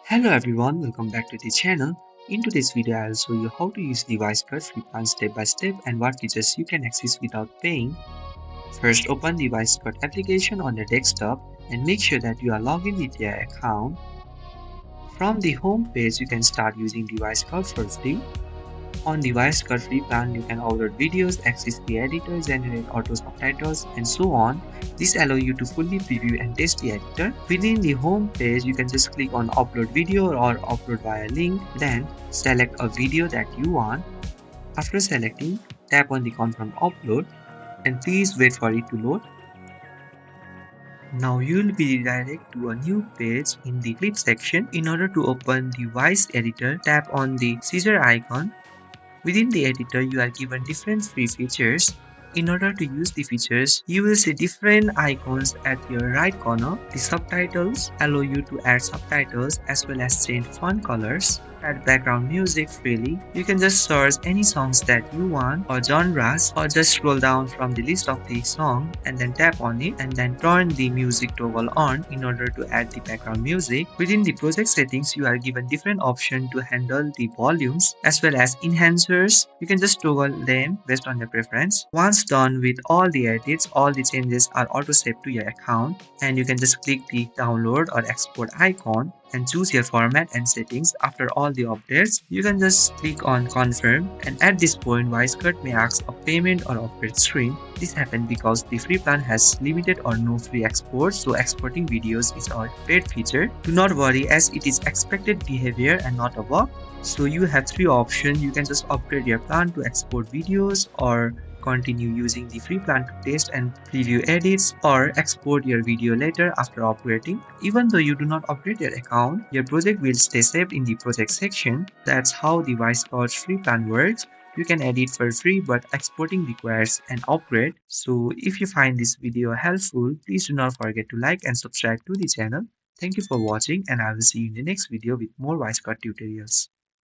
Hello everyone, welcome back to the channel. In today's video, I'll show you how to use the WiseCut free plan step by step and what features you can access without paying. First, open the WiseCut application on your desktop and make sure that you are logged in with your account. From the home page, you can start using the WiseCut for free. On the WiseCut free plan, you can upload videos, access the editor, generate auto subtitles, and so on. This allows you to fully preview and test the editor. Within the home page, you can just click on upload video or upload via link. Then select a video that you want. After selecting, tap on the confirm upload and please wait for it to load. Now you will be redirected to a new page in the clip section. In order to open the Wise editor, tap on the scissor icon. Within the editor, you are given different free features. In order to use the features, you will see different icons at your right corner. The subtitles allow you to add subtitles as well as change font colors. Add background music freely. You can just search any songs that you want or genres, or just scroll down from the list of the song and then tap on it and then turn the music toggle on in order to add the background music. Within the project settings, you are given different options to handle the volumes as well as enhancers. You can just toggle them based on your preference. Once done with all the edits, all the changes are auto saved to your account, and you can just click the download or export icon and choose your format and settings. After all the updates, you can just click on confirm, and at this point WiseCut may ask a payment or upgrade stream. This happened because the free plan has limited or no free export, so exporting videos is a paid feature. Do not worry, as it is expected behavior and not a bug. So you have three options. You can just upgrade your plan to export videos, or continue using the free plan to test and preview edits, or export your video later after upgrading. Even though you do not upgrade your account, your project will stay saved in the project section. That's how the WiseCut free plan works. You can edit for free, but exporting requires an upgrade. So if you find this video helpful, please do not forget to like and subscribe to the channel. Thank you for watching, and I will see you in the next video with more WiseCut tutorials.